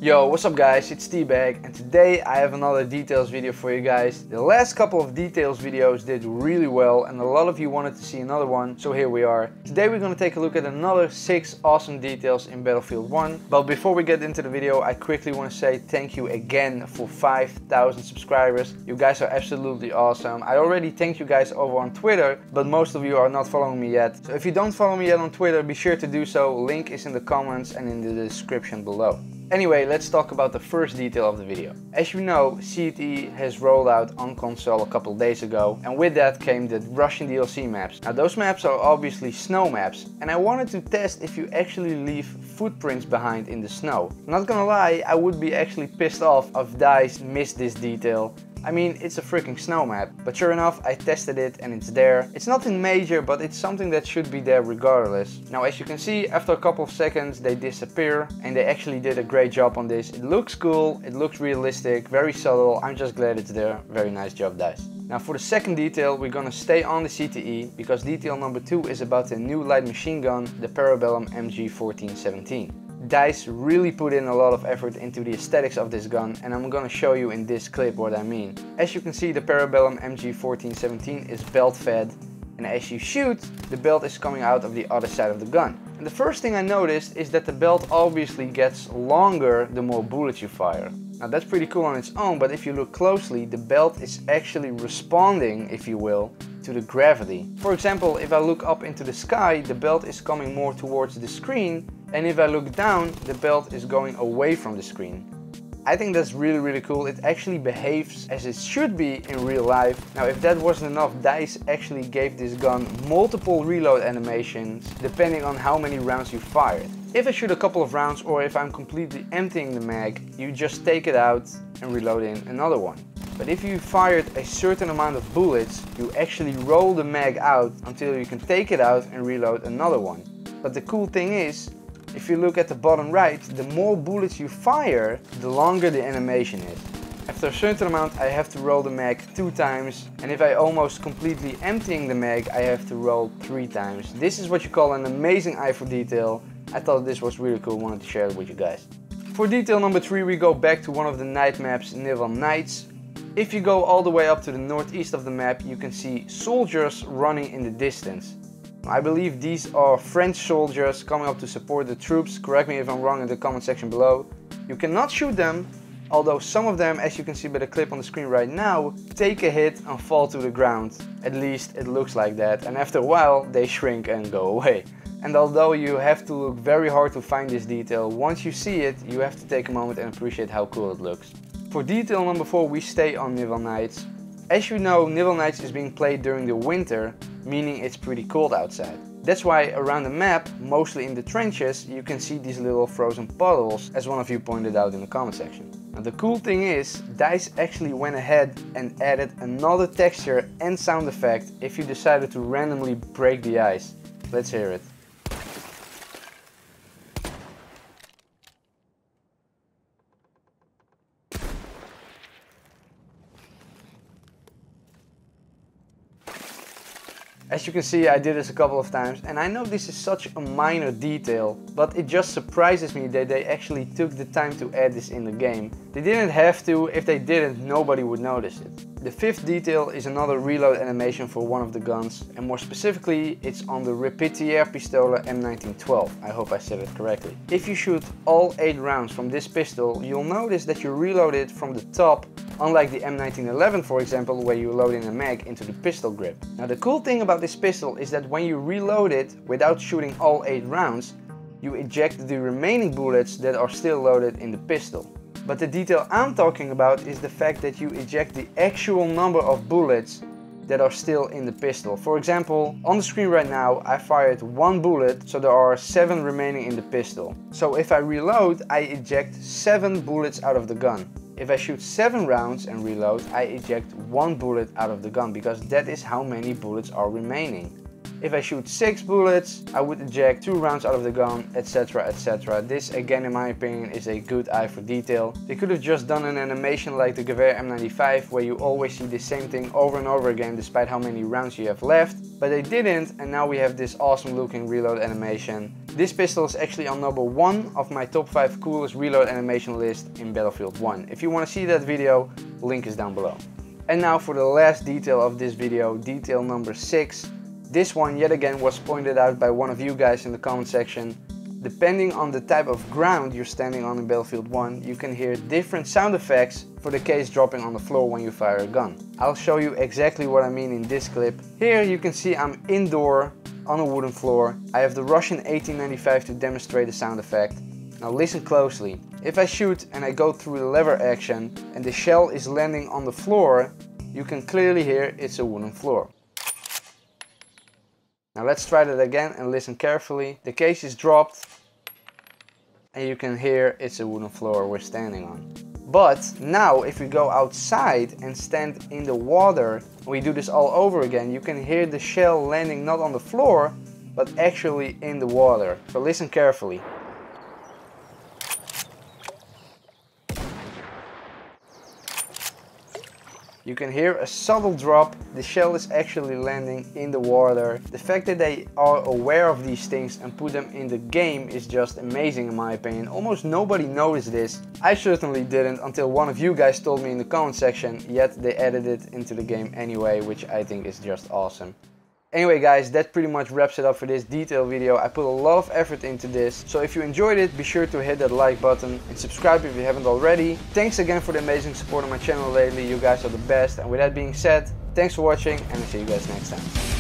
Yo, what's up guys, it's Tbag, and today I have another details video for you guys. The last couple of details videos did really well and a lot of you wanted to see another one, so here we are. Today we're gonna take a look at another 6 awesome details in Battlefield 1. But before we get into the video, I quickly want to say thank you again for 5,000 subscribers. You guys are absolutely awesome. I already thanked you guys over on Twitter, but most of you are not following me yet. So if you don't follow me yet on Twitter, be sure to do so. Link is in the comments and in the description below. Anyway, let's talk about the first detail of the video. As you know, CTE has rolled out on console a couple of days ago, and with that came the Russian DLC maps. Now those maps are obviously snow maps, and I wanted to test if you actually leave footprints behind in the snow. Not gonna lie, I would be actually pissed off if DICE missed this detail. I mean, it's a freaking snow map, but sure enough, I tested it and it's there. It's nothing major, but it's something that should be there regardless. Now, as you can see, after a couple of seconds, they disappear, and they actually did a great job on this. It looks cool, it looks realistic, very subtle. I'm just glad it's there. Very nice job, DICE. Now for the second detail, we're gonna stay on the CTE, because detail number 2 is about the new light machine gun, the Parabellum MG1417. DICE really put in a lot of effort into the aesthetics of this gun, and I'm gonna show you in this clip what I mean. As you can see, the Parabellum MG1417 is belt fed, and as you shoot, the belt is coming out of the other side of the gun. And the first thing I noticed is that the belt obviously gets longer the more bullets you fire. Now that's pretty cool on its own, but if you look closely, the belt is actually responding, if you will, to the gravity. For example, if I look up into the sky, the belt is coming more towards the screen, and if I look down, the belt is going away from the screen. I think that's really cool. It actually behaves as it should be in real life. Now if that wasn't enough, DICE actually gave this gun multiple reload animations depending on how many rounds you fired. If I shoot a couple of rounds, or if I'm completely emptying the mag, you just take it out and reload in another one. But if you fired a certain amount of bullets, you actually roll the mag out until you can take it out and reload another one. But the cool thing is, if you look at the bottom right, the more bullets you fire, the longer the animation is. After a certain amount, I have to roll the mag 2 times, and if I almost completely emptying the mag, I have to roll 3 times. This is what you call an amazing eye for detail. I thought this was really cool, wanted to share it with you guys. For detail number 3, we go back to one of the night maps, Nival Nights. If you go all the way up to the northeast of the map, you can see soldiers running in the distance. I believe these are French soldiers coming up to support the troops. Correct me if I'm wrong in the comment section below. You cannot shoot them, although some of them, as you can see by the clip on the screen right now, take a hit and fall to the ground. At least it looks like that, and after a while they shrink and go away. And although you have to look very hard to find this detail, once you see it, you have to take a moment and appreciate how cool it looks. For detail number 4, we stay on Nival Nights. As you know, Nival Nights is being played during the winter, meaning it's pretty cold outside. That's why around the map, mostly in the trenches, you can see these little frozen puddles, as one of you pointed out in the comment section. Now the cool thing is, DICE actually went ahead and added another texture and sound effect if you decided to randomly break the ice. Let's hear it. As you can see, I did this a couple of times, and I know this is such a minor detail, but it just surprises me that they actually took the time to add this in the game. They didn't have to. If they didn't, nobody would notice it. The 5th detail is another reload animation for one of the guns, and more specifically, it's on the Repetier Pistola M1912. I hope I said it correctly. If you shoot all 8 rounds from this pistol, you'll notice that you reload it from the top, unlike the M1911 for example, where you load in a mag into the pistol grip. Now the cool thing about this pistol is that when you reload it without shooting all 8 rounds, you eject the remaining bullets that are still loaded in the pistol. But the detail I'm talking about is the fact that you eject the actual number of bullets that are still in the pistol. For example, on the screen right now, I fired 1 bullet, so there are 7 remaining in the pistol. So if I reload, I eject 7 bullets out of the gun. If I shoot 7 rounds and reload, I eject 1 bullet out of the gun, because that is how many bullets are remaining. If I shoot 6 bullets, I would eject 2 rounds out of the gun, etc, etc. This again in my opinion is a good eye for detail. They could have just done an animation like the Gewehr M95 where you always see the same thing over and over again despite how many rounds you have left. But they didn't, and now we have this awesome looking reload animation. This pistol is actually on number 1 of my top 5 coolest reload animation list in Battlefield 1. If you want to see that video, link is down below. And now for the last detail of this video, detail number 6. This one yet again was pointed out by one of you guys in the comment section. Depending on the type of ground you're standing on in Battlefield 1, you can hear different sound effects for the case dropping on the floor when you fire a gun. I'll show you exactly what I mean in this clip. Here you can see I'm indoor on a wooden floor. I have the Russian 1895 to demonstrate the sound effect. Now listen closely. If I shoot and I go through the lever action and the shell is landing on the floor, you can clearly hear it's a wooden floor. Now let's try that again and listen carefully. The case is dropped and you can hear it's a wooden floor we're standing on. But now if we go outside and stand in the water, and we do this all over again, you can hear the shell landing not on the floor, but actually in the water. So listen carefully. You can hear a subtle drop, the shell is actually landing in the water. The fact that they are aware of these things and put them in the game is just amazing in my opinion. Almost nobody noticed this. I certainly didn't until one of you guys told me in the comment section, yet they added it into the game anyway, which I think is just awesome. Anyway guys, that pretty much wraps it up for this detail video. I put a lot of effort into this, so if you enjoyed it, be sure to hit that like button and subscribe if you haven't already. Thanks again for the amazing support on my channel lately, you guys are the best. And with that being said, thanks for watching and I'll see you guys next time.